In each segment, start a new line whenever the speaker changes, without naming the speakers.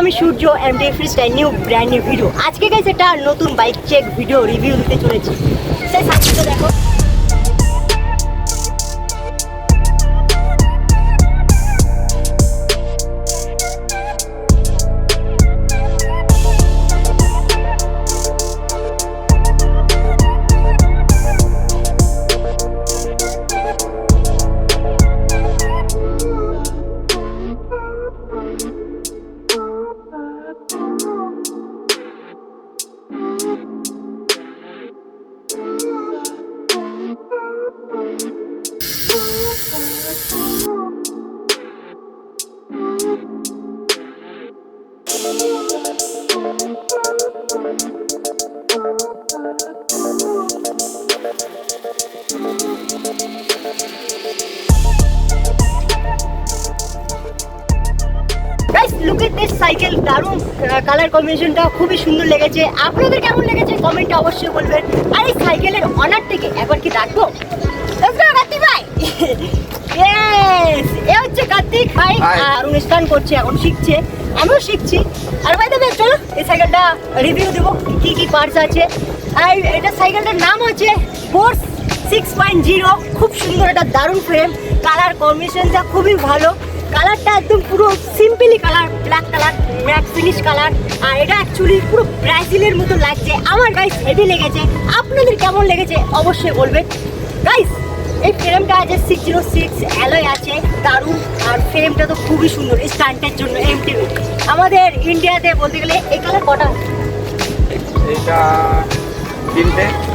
আমি Surya MD freestyle new brand new video. আজকে guys একটা নতুন বাইক চেক ভিডিও রিভিউ দিতে চলেছি। সেই সাইকেলটা দেখো। লুক এট দিস সাইকেল, দারুণ কালার কম্বিনেশনটা খুবই সুন্দর লেগেছে। আপনাদের কেমন লেগেছে কমেন্টে অবশ্যই বলবেন। আর এই সাইকেলের অনার থেকে একবার কি ডাকবো? কার্তিক ভাই, ইয়েস, এ হচ্ছে কার্তিক ভাই। আর অনুষ্ঠান করছে, এখন শিখছে, আমিও শিখছি। আর ভাই দেবে চলো এই সাইকেলটা রিভিউ দেবো, কি কি পার্টস আছে। আর এটা সাইকেলটার নাম হচ্ছে ফোর্স 6.0। খুব সুন্দর, একটা দারুণ ফ্রেম, কালার কম্বিনেশনটা খুবই ভালো। কালারটা একদম পুরো simply colour, black colour, matte finish colour. আর এটা অ্যাকচুয়ালি পুরো ব্রাজিলের মতো লাগছে। আমার গাইস হেভি লেগেছে, আপনাদের কেমন লেগেছে অবশ্যই বলবেন গাইস। এই ফ্রেমটা আছে 606 অ্যালয় আছে, দারুণ। আর ফ্রেমটা তো খুবই সুন্দর, স্টান্টের জন্য এমটিভি। আমাদের ইন্ডিয়াতে বলতে গেলে এই কালার কটা?
এটা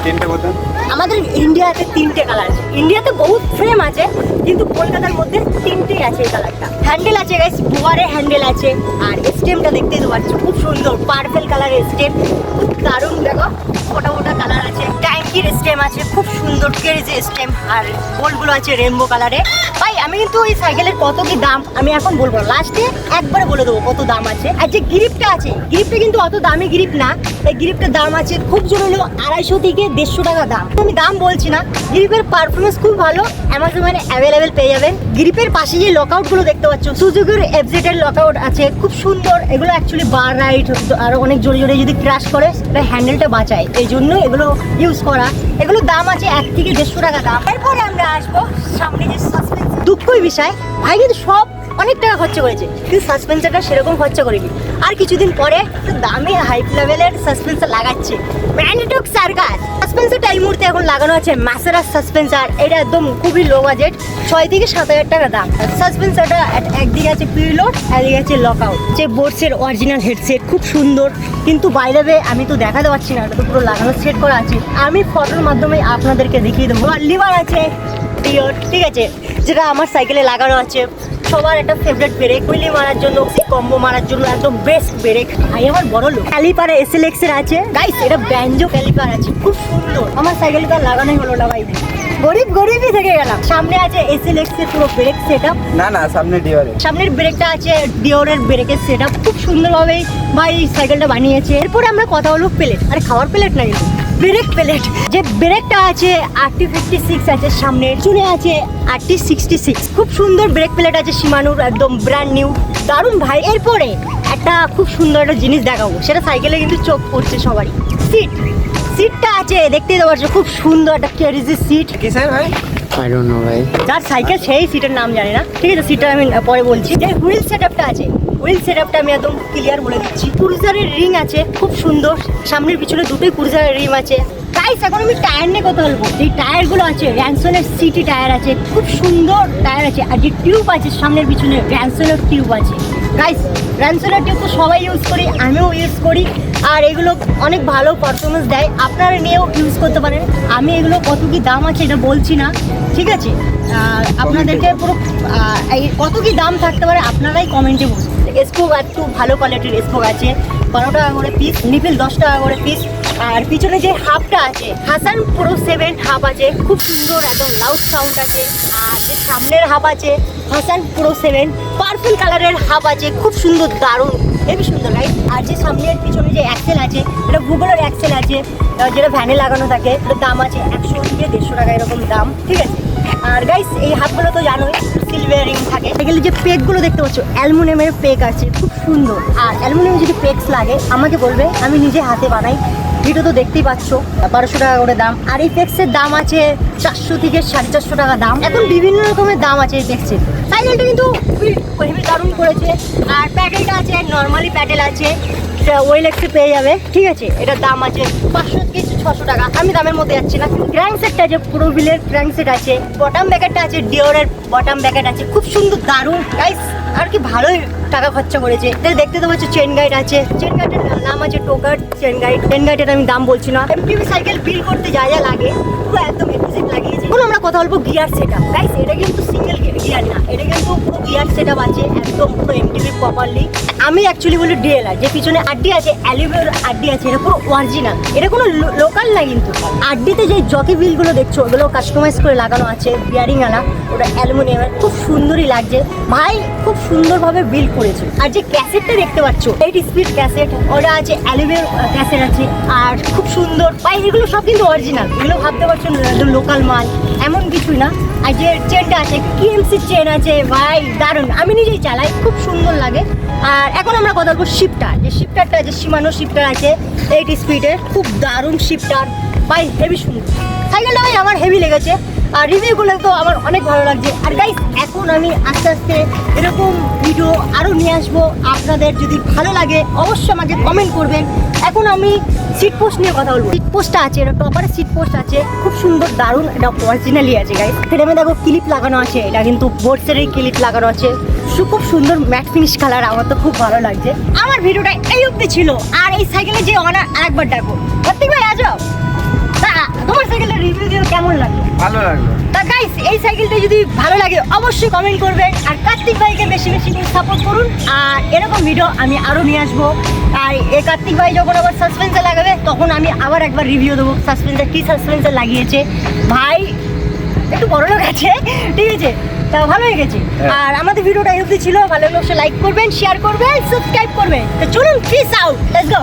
তিনটে বোতল। আমাদের
ইন্ডিয়াতে 3টে কালার আছে। ইন্ডিয়াতে বহুত ফ্রেম আছে, কিন্তু কলকাতার মধ্যে 3টেই আছে এই কালারটা। হ্যান্ডেল আছে গাইস, বুয়ারের হ্যান্ডেল আছে। আর স্টেমটা দেখতেই তো পাচ্ছ, খুব সুন্দর পার্পল কালারের স্টেম, খুব দারুণ। দেখো মোটা মোটা কালার আছে, ট্যাঙ্কির স্টেম আছে, খুব সুন্দর কেরেজে স্টেম। আর বোল্টগুলো আছে রেনবো কালারে। ভাই আমি কিন্তু এই সাইকেলের কত কি দাম আমি এখন বলবো, লাস্টে একবারে বলে দেবো কত দাম আছে। আর যে গ্রিপটা আছে, গ্রিপটা কিন্তু অত দামি গ্রিপ না। এই গ্রিপটার দাম আছে খুব জোর হলো 250 থেকে 150 টাকা দাম। আমি দাম বলছি না, গ্রিপের পারফরমেন্স খুব ভালো, অ্যামাজনে অ্যাভেলেবেল পেয়ে যাবেন। গ্রিপের পাশে যে লকআউটগুলো দেখতে পাচ্ছ, সুজুকির এফজেড এর লকআউট আছে, খুব সুন্দর। এগুলো অ্যাকচুয়ালি বার রাইড আর অনেক জোরে জোরে যদি ক্র্যাশ করে এটা হ্যান্ডেলটা বাঁচায়, এই জন্য এগুলো ইউজ করা। এগুলো দাম আছে 1 থেকে 150 টাকা দাম। এরপরে আমরা আসবো সামনে যে সাসপেন্স। দুঃখই বিষয় ভাই কিন্তু সব অনেক টাকা খরচা করেছে, কিন্তু সাসপেন্সারটা সেরকম খরচা করিনি। আর কিছুদিন পরে দামি হাই লেভেলের সাসপেন্সার লাগাচ্ছে ম্যাগনেটিক সার্কাস। সাসপেন্সারটা এই মুহূর্তে এখন লাগানো আছে ম্যাসেরাস সাসপেন্সার। এটা একদম খুবই লো বাজেট, 6 থেকে 7,000 টাকা দাম। সাসপেন্সারটা একদিকে আছে পিলোড, একদিকে আছে লকআউট। যে বোর্ডসের অরিজিনাল হেডসেট, খুব সুন্দর। কিন্তু বাইরে আমি তো দেখাতে পারছি না, এটা তো পুরো লাগানো সেট করা আছে। আমি ফটোর মাধ্যমে আপনাদেরকে দেখিয়ে দেবো। আর লিভার আছে পিওর, ঠিক আছে, যেটা আমার সাইকেলে লাগানো আছে। সবার একটা ফেভারিট ব্রেক, হুইলি মারার জন্য, কম্বো মারার জন্য একদম বেস্ট ব্রেক। ভাই আমার বড় লোক। ক্যালিপারে এসএলএক্স এর আছে গাইস, এটা ব্যাঞ্জো ক্যালিপার আছে, খুব সুন্দর। আমার সাইকেলটা লাগানোই হলো না ভাই, গরিবই থেকে গেলাম। সামনে আছে এসএলএক্স এর পুরো ব্রেক সেটআপ।
না সামনে ডিওরের,
সামনের ব্রেকটা আছে ডিওরের ব্রেকের সেটআপ। খুব সুন্দরভাবে ভাই সাইকেলটা বানিয়েছে। এরপরে আমরা কথা হলো প্লেট, আরে খাওয়ার প্লেট না, ব্রেক প্লেট। যে ব্রেকটা আছে RT56 আছে, সামনে চুনে আছে RT66। খুব সুন্দর ব্রেক প্লেট আছে শিমানোর, একদম ব্র্যান্ড নিউ, দারুণ ভাই। এরপরে একটা খুব সুন্দর একটা জিনিস দেখাবো, সেটা সাইকেলে কিন্তু চোখ পড়ছে সবারই। সিটটা আছে, দেখতেই পাচ্ছ, খুব সুন্দর একটা কেরিজি সিট।
কিসের ভাই? I don't know ভাই।
যার সাইকেল সেই সিটের নাম জানি না, ঠিক আছে, সিটটা আমি পরে বলছি। যে হুইল সেটআপটা আছে, হুইল সেটআপটা আমি একদম ক্লিয়ার বলে দিচ্ছি। ক্রুজারের রিং আছে, খুব সুন্দর। সামনের পিছনে দুটোই ক্রুজারের রিং আছে। গাইস এখন আমি টায়ার নিয়ে কথা বলবো। এই টায়ারগুলো আছে র্যানসনের সিটি টায়ার আছে, খুব সুন্দর টায়ার আছে। আর যে টিউব আছে সামনের পিছনে র্যানসনের টিউব আছে। গাইস র্যানসনের টিউব তো সবাই ইউজ করি, আমিও ইউজ করি। আর এগুলো অনেক ভালো পারফরমেন্স দেয়, আপনারা নিয়েও ইউজ করতে পারেন। আমি এগুলো কত কি দাম আছে এটা বলছি না, ঠিক আছে। আপনাদেরকে পুরো কত কি দাম থাকতে পারে আপনারাই কমেন্টে বলুন। স্পোক একটু ভালো কোয়ালিটির স্পোক আছে, 12 টাকা করে পিস। নিপিল 10 টাকা করে পিস। আর পিছনে যে হাফটা আছে হাসান প্রো 7 হাফ আছে, খুব সুন্দর, একদম লাউড সাউন্ড আছে। আর যে সামনের হাফ আছে হাসান প্রো 7 পার্পল কালারের হাফ আছে, খুব সুন্দর, দারুণ, হেবি সুন্দর গাইস। আর যে সামনের পিছনে যে অ্যাক্সেল আছে, এটা গুগলের অ্যাক্সেল আছে, যেটা ভ্যানে লাগানো থাকে। এটার দাম আছে 100 থেকে 150 টাকা এরকম দাম, ঠিক আছে। আর গাইস এই হাতগুলো তো জানোই সিলভার রিং থাকে। এগুলো যে পেকগুলো দেখতে পাচ্ছ অ্যালুমিনিয়ামের পেক আছে, খুব সুন্দর। আর অ্যালুমিনিয়াম যদি পেকস লাগে আমাকে বলবে, আমি নিজে হাতে বানাই। ভিডিও তো দেখতেই পাচ্ছ, 1200 টাকা করে দাম। আর এই পেক্সের দাম আছে 400 থেকে 450 টাকা দাম। এখন বিভিন্ন রকমের দাম আছে এই পেক্সের। সাইকেলটা কিন্তু হেভি দারুণ করেছে। আর প্যাডেলটা আছে, নর্মালি প্যাডেল আছে, ওয়েলেক্সে পেয়ে যাবে, ঠিক আছে। এটার দাম আছে 500 থেকে 600 টাকা। আমি দামের মধ্যে যাচ্ছি না। ক্র্যাঙ্ক সেটটা আছে, পুরো হুইলের ক্র্যাঙ্ক সেট আছে, বটম ব্যাকেটটা আছে, ডিওরের বটম ব্যাকেট আছে, খুব সুন্দর দারুণ গাইস। আর কি ভালোই টাকা খরচা করেছে। দেখতে তো পাচ্ছ চেন গাইড আছে, চেন গাইডের নাম আছে টোকার চেন গাইড। চেন গাইডের আমি দাম বলছি না। এমটিভি সাইকেল বিল করতে যা যা লাগে পুরো একদম এক্সিট লাগিয়েছে। এখন আমরা কথা বলবো গিয়ার সেটআপ। গাইস এটা কিন্তু সিঙ্গেল গিয়ার না, এটা কিন্তু পুরো গিয়ার সেটআপ আছে, একদম পুরো এমটিভি প্রপারলি। আমি অ্যাকচুয়ালি বলি ডিএলআর, যে পিছনে আড্ডি আছে, অ্যালুমিনিয়াম আড্ডি আছে, এটা পুরো অরিজিনাল, এটা কোনো লোকাল না। কিন্তু আড্ডিতে যে জকি বিলগুলো দেখছো ওগুলো কাস্টমাইজ করে লাগানো আছে, বিয়ারিং আলা, ওটা অ্যালুমিনিয়ামের, খুব সুন্দরই লাগছে ভাই, খুব সুন্দরভাবে বিল করেছে। আর যে ক্যাসেটটা দেখতে পাচ্ছ 8 স্পিড ক্যাসেট, ওটা আছে, অ্যালুমিনিয়াম ক্যাসেট আছে, আর খুব সুন্দর ভাই। এগুলো সব কিন্তু অরিজিনাল, এগুলো ভাবতে পারছো লোকাল মাল, এমন কিছুই না। আর যে চেনটা আছে কিএমসি চেন আছে ভাই, দারুণ, আমি নিজেই চালাই, খুব সুন্দর লাগে। আর এখন আমরা কথা বলবো শিফটার। যে শিফটারটা আছে শিমানো শিফটার আছে 8 স্পিডের, খুব দারুণ শিফটার ভাই, হেভি সুন্দর সাইকেলটা ভাই, আমার হেভি লেগেছে। আর রিভিউগুলো তো আমার অনেক ভালো লাগছে। আর গাইস এখন আমি আস্তে আস্তে এরকম ভিডিও আরও নিয়ে আসবো। আপনাদের যদি ভালো লাগে অবশ্যই আমাকে কমেন্ট করবেন। এখন আমি সিট পোস্ট নিয়ে কথা বলবো। সিট পোস্টটা আছে, এটা টপারের সিট পোস্ট আছে, খুব সুন্দর দারুণ, এটা অরিজিনালি আছে গাইস। ফ্রেমে দেখো ক্লিপ লাগানো আছে, এটা কিন্তু বোর্ডসেরই ক্লিপ লাগানো আছে, খুব সুন্দর ম্যাট ফিনিশ কালার, আমার তো খুব ভালো লাগছে। আমার ভিডিওটা এই অবধি ছিল। আর এই সাইকেলে যে অনার আরেকবার ডাকবো, কার্তিক ভাই আজ তোমার সাইকেলের রিভিউ দিয়ে কেমন লাগলো?
ভালো লাগলো।
তা গাইস এই সাইকেলটা যদি ভালো লাগে অবশ্যই কমেন্ট করবেন। আর কার্তিক ভাইকে বেশি বেশি করে সাপোর্ট করুন। আর এরকম ভিডিও আমি আরও নিয়ে আসবো। আর এই কার্তিক ভাই যখন আবার সাসপেন্সে লাগাবে তখন আমি আবার একবার রিভিউ দেবো সাসপেন্সে, কী সাসপেন্সে লাগিয়েছে ভাই, একটু বড় লোক আছে, ঠিক আছে, তা ভালো হয়ে গেছে। আর আমাদের ভিডিওটা এই অবধি ছিল। ভালো লাগলে অবশ্যই লাইক করবেন, শেয়ার করবেন, সাবস্ক্রাইব করবেন। তো চলুন, পিস আউট, লেটস গো।